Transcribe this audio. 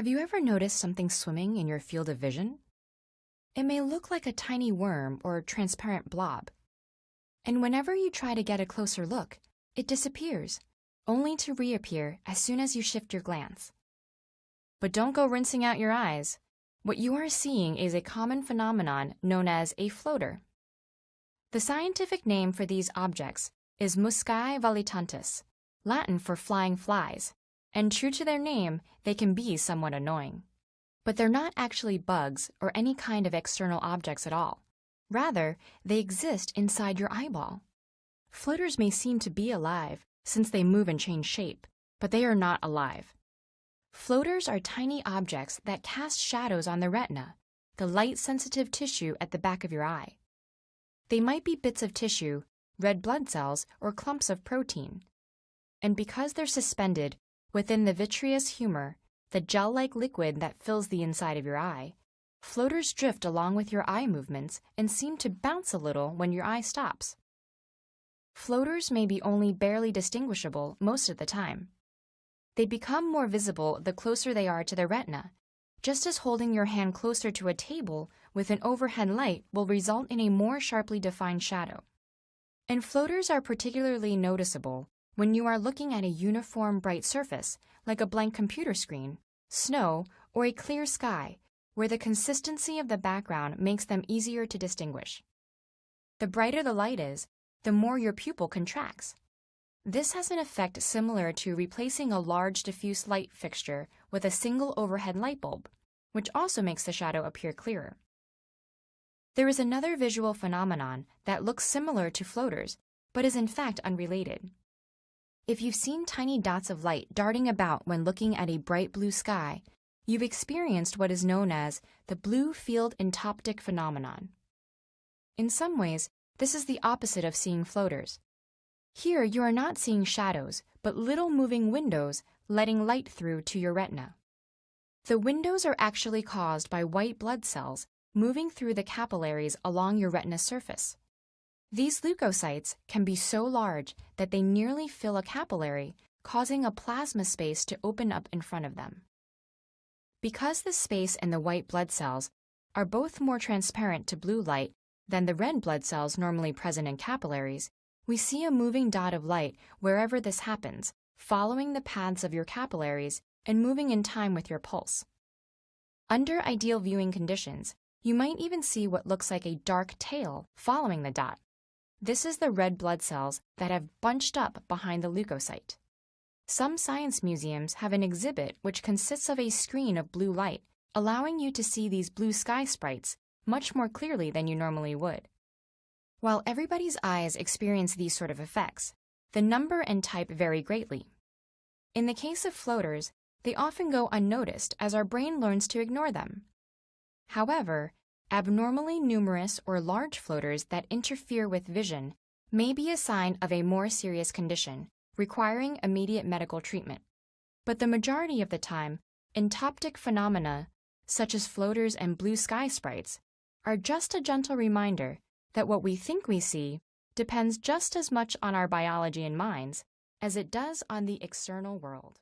Have you ever noticed something swimming in your field of vision? It may look like a tiny worm or transparent blob. And whenever you try to get a closer look, it disappears, only to reappear as soon as you shift your glance. But don't go rinsing out your eyes. What you are seeing is a common phenomenon known as a floater. The scientific name for these objects is muscae volitantes, Latin for flying flies, and true to their name, they can be somewhat annoying. But they're not actually bugs or any kind of external objects at all. Rather, they exist inside your eyeball. Floaters may seem to be alive since they move and change shape, but they are not alive. Floaters are tiny objects that cast shadows on the retina, the light-sensitive tissue at the back of your eye. They might be bits of tissue, red blood cells, or clumps of protein. And because they're suspended within the vitreous humor, the gel-like liquid that fills the inside of your eye, floaters drift along with your eye movements and seem to bounce a little when your eye stops. Floaters may be only barely distinguishable most of the time. They become more visible the closer they are to the retina, just as holding your hand closer to a table with an overhead light will result in a more sharply defined shadow. And floaters are particularly noticeable when you are looking at a uniform bright surface, like a blank computer screen, snow, or a clear sky, where the consistency of the background makes them easier to distinguish. The brighter the light is, the more your pupil contracts. This has an effect similar to replacing a large diffuse light fixture with a single overhead light bulb, which also makes the shadow appear clearer. There is another visual phenomenon that looks similar to floaters, but is in fact unrelated. If you've seen tiny dots of light darting about when looking at a bright blue sky, you've experienced what is known as the blue field entoptic phenomenon. In some ways, this is the opposite of seeing floaters. Here, you are not seeing shadows, but little moving windows letting light through to your retina. The windows are actually caused by white blood cells moving through the capillaries along your retina surface. These leukocytes can be so large that they nearly fill a capillary, causing a plasma space to open up in front of them. Because the space and the white blood cells are both more transparent to blue light than the red blood cells normally present in capillaries, we see a moving dot of light wherever this happens, following the paths of your capillaries and moving in time with your pulse. Under ideal viewing conditions, you might even see what looks like a dark tail following the dot. This is the red blood cells that have bunched up behind the leukocyte. Some science museums have an exhibit which consists of a screen of blue light, allowing you to see these blue sky sprites much more clearly than you normally would. While everybody's eyes experience these sort of effects, the number and type vary greatly. In the case of floaters, they often go unnoticed as our brain learns to ignore them. However, abnormally numerous or large floaters that interfere with vision may be a sign of a more serious condition, requiring immediate medical treatment. But the majority of the time, entoptic phenomena, such as floaters and blue sky sprites, are just a gentle reminder that what we think we see depends just as much on our biology and minds as it does on the external world.